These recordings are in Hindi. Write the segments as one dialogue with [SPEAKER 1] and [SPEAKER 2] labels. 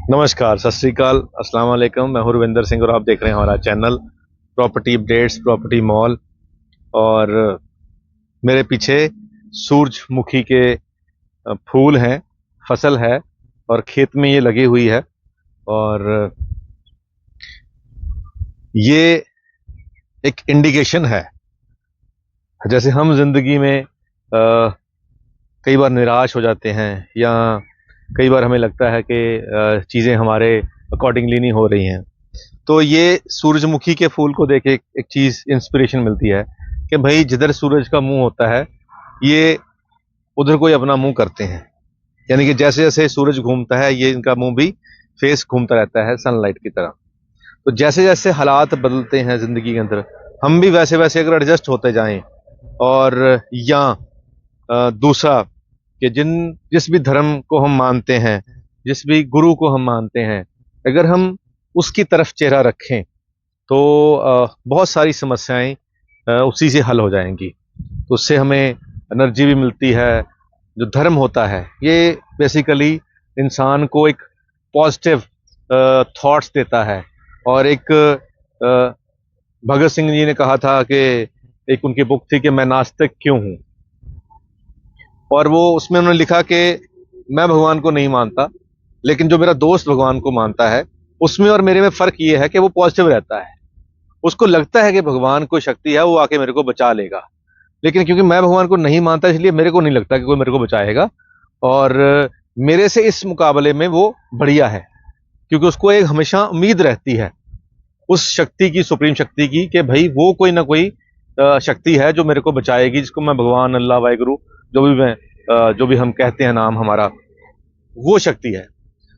[SPEAKER 1] नमस्कार, सत श्री अकाल, अस्सलाम वालेकुम। मैं हूं रविंदर सिंह और आप देख रहे हैं हमारा channel property updates, property mall. और मेरे पीछे सूरजमुखी के फूल हैं, फसल है और खेत में ये लगी हुई है। और ये एक इंडिकेशन है, जैसे हम जिंदगी में कई बार निराश हो जाते हैं या कई बार हमें लगता है कि चीज़ें हमारे अकॉर्डिंगली नहीं हो रही हैं, तो ये सूरजमुखी के फूल को देख के एक चीज इंस्पिरेशन मिलती है कि भाई जिधर सूरज का मुंह होता है ये उधर कोई अपना मुंह करते हैं। यानी कि जैसे जैसे सूरज घूमता है ये इनका मुंह भी फेस घूमता रहता है सनलाइट की तरह। तो जैसे जैसे हालात बदलते हैं जिंदगी के अंदर, हम भी वैसे वैसे अगर एडजस्ट होते जाएं। और या दूसरा कि जिस भी धर्म को हम मानते हैं, जिस भी गुरु को हम मानते हैं, अगर हम उसकी तरफ चेहरा रखें तो बहुत सारी समस्याएं उसी से हल हो जाएंगी। तो उससे हमें एनर्जी भी मिलती है। जो धर्म होता है ये बेसिकली इंसान को एक पॉजिटिव थॉट्स देता है। और एक भगत सिंह जी ने कहा था कि एक उनकी बुक थी कि मैं नास्तिक क्यों हूं, और वो उसमें उन्होंने लिखा कि मैं भगवान को नहीं मानता, लेकिन जो मेरा दोस्त भगवान को मानता है उसमें और मेरे में फर्क ये है कि वो पॉजिटिव रहता है। उसको लगता है कि भगवान कोई शक्ति है, वो आके मेरे को बचा लेगा। लेकिन क्योंकि मैं भगवान को नहीं मानता इसलिए मेरे को नहीं लगता कि कोई मेरे को बचाएगा। और मेरे से इस मुकाबले में वो बढ़िया है, क्योंकि उसको एक हमेशा उम्मीद रहती है उस शक्ति की, सुप्रीम शक्ति की, कि भाई वो कोई ना कोई शक्ति है जो मेरे को बचाएगी, जिसको मैं भगवान, अल्लाह, वाहिगुरु, जो भी हम कहते हैं नाम हमारा, वो शक्ति है।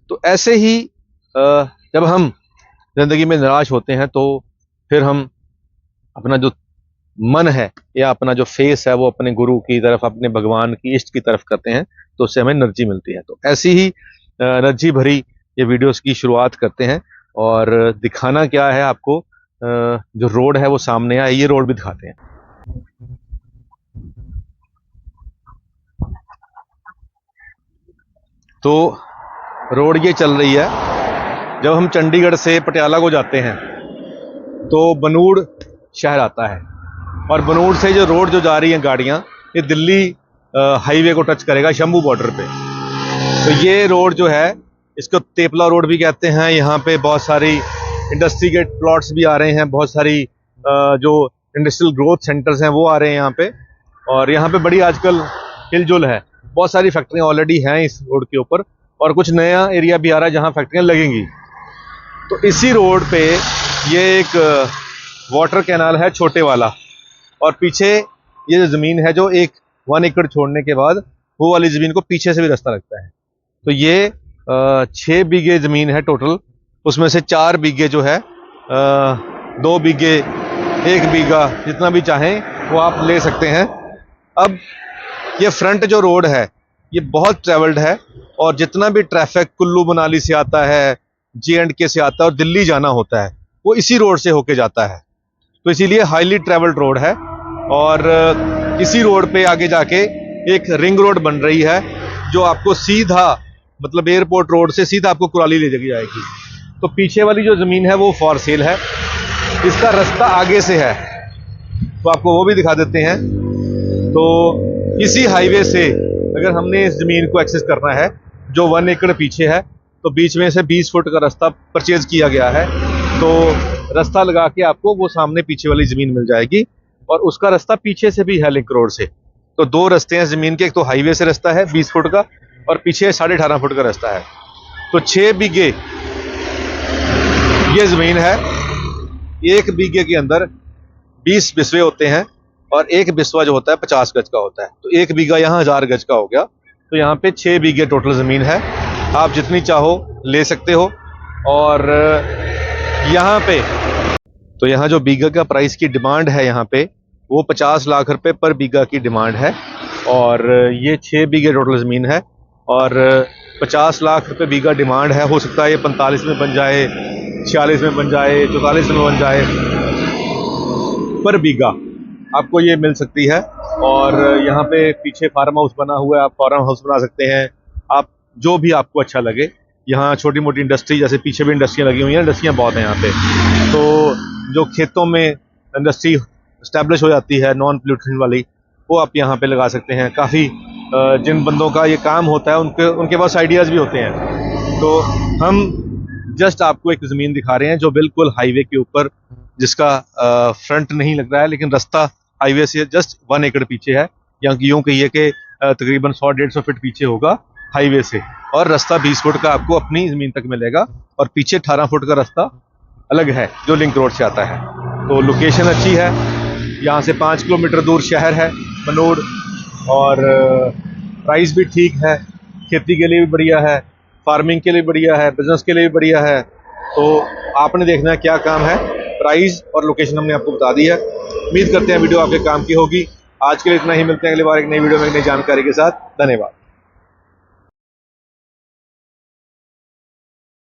[SPEAKER 1] तो ऐसे ही जब हम जिंदगी में निराश होते हैं तो फिर हम अपना जो मन है या अपना जो फेस है वो अपने गुरु की तरफ, अपने भगवान की, इष्ट की तरफ करते हैं, तो उससे हमें एनर्जी मिलती है। तो ऐसी ही एनर्जी भरी ये वीडियोस की शुरुआत करते हैं। और दिखाना क्या है आपको, जो रोड है वो सामने है, ये रोड भी दिखाते हैं। तो रोड ये चल रही है, जब हम चंडीगढ़ से पटियाला को जाते हैं तो बनूड़ शहर आता है, और बनूड़ से जो रोड जो जा रही है गाड़ियां, ये दिल्ली हाईवे को टच करेगा शंभू बॉर्डर पे। तो ये रोड जो है इसको तेपला रोड भी कहते हैं। यहाँ पे बहुत सारी इंडस्ट्री के प्लॉट्स भी आ रहे हैं, बहुत सारी जो इंडस्ट्रियल ग्रोथ सेंटर्स हैं वो आ रहे हैं यहाँ पे। और यहाँ पे बड़ी आजकल हिलजुल है, बहुत सारी फैक्ट्रियाँ ऑलरेडी हैं इस रोड के ऊपर, और कुछ नया एरिया भी आ रहा है जहाँ फैक्ट्रियाँ लगेंगी। तो इसी रोड पे ये एक वाटर कैनाल है, छोटे वाला, और पीछे ये जो जमीन है, जो 1 एकड़ छोड़ने के बाद वो वाली जमीन को पीछे से भी रास्ता लगता है। तो ये 6 बीघे जमीन है टोटल, उसमें से 4 बीघे जो है, 2 बीघे, 1 बीघा, जितना भी चाहें वो आप ले सकते हैं। अब ये फ्रंट जो रोड है ये बहुत ट्रेवल्ड है, और जितना भी ट्रैफिक कुल्लू मनाली से आता है, J&K से आता है और दिल्ली जाना होता है, वो इसी रोड से होके जाता है। तो इसीलिए हाईली ट्रेवल्ड रोड है। और इसी रोड पे आगे जाके एक रिंग रोड बन रही है, जो आपको सीधा, मतलब एयरपोर्ट रोड से सीधा आपको कुराली ले जाएगी। तो पीछे वाली जो जमीन है वो फॉर सेल है, इसका रास्ता आगे से है, तो आपको वो भी दिखा देते हैं। तो इसी हाईवे से अगर हमने इस जमीन को एक्सेस करना है, जो 1 एकड़ पीछे है, तो बीच में से 20 फुट का रास्ता परचेज किया गया है। तो रास्ता लगा के आपको वो सामने पीछे वाली जमीन मिल जाएगी, और उसका रास्ता पीछे से भी है लिंक रोड से। तो 2 रास्ते हैं जमीन के, एक तो हाईवे से रास्ता है 20 फुट का, और पीछे 18.5 फुट का रास्ता है। तो 6 बीघे ये जमीन है। 1 बीघे के अंदर 20 बिस्वे होते हैं, और 1 बिस्वा जो होता है 50 गज का होता है। तो 1 बीघा यहाँ 1000 गज का हो गया। तो यहाँ पे 6 बीघे टोटल जमीन है, आप जितनी चाहो ले सकते हो। और यहाँ पे, तो यहाँ जो बीघा का प्राइस की डिमांड है यहाँ पे, वो 50 लाख रुपए पर बीघा की डिमांड है। और ये 6 बीघे टोटल जमीन है, और 50 लाख रुपए बीघा डिमांड है। हो सकता है ये 45 में बन जाए, 46 में बन जाए, 44 में बन जाए, पर बीघा आपको ये मिल सकती है। और यहाँ पे पीछे फार्म हाउस बना हुआ है, आप फार्म हाउस बना सकते हैं, आप जो भी आपको अच्छा लगे। यहाँ छोटी मोटी इंडस्ट्री, जैसे पीछे भी इंडस्ट्रियाँ लगी हुई हैं, इंडस्ट्रियाँ बहुत हैं यहाँ पे। तो जो खेतों में इंडस्ट्री इस्टेब्लिश हो जाती है नॉन पोल्यूशन वाली, वो आप यहाँ पे लगा सकते हैं। काफ़ी जिन बंदों का ये काम होता है उनके पास आइडियाज़ भी होते हैं। तो हम जस्ट आपको एक ज़मीन दिखा रहे हैं जो बिल्कुल हाईवे के ऊपर, जिसका फ्रंट नहीं लग रहा है, लेकिन रास्ता हाईवे से जस्ट 1 एकड़ पीछे है, या यूँ कहिए कि तकरीबन 100-150 फीट पीछे होगा हाईवे से, और रास्ता 20 फुट का आपको अपनी ज़मीन तक मिलेगा, और पीछे 18 फुट का रास्ता अलग है जो लिंक रोड से आता है। तो लोकेशन अच्छी है, यहाँ से 5 किलोमीटर दूर शहर है मनोड़, और प्राइस भी ठीक है, खेती के लिए भी बढ़िया है, फार्मिंग के लिए बढ़िया है, बिजनेस के लिए भी बढ़िया है। तो आपने देखना है क्या काम है। प्राइस और लोकेशन हमने आपको बता दी है। उम्मीद करते हैं वीडियो आपके काम की होगी। आज के लिए इतना ही, मिलते हैं अगली बार एक नई वीडियो में एक नई जानकारी के साथ। धन्यवाद।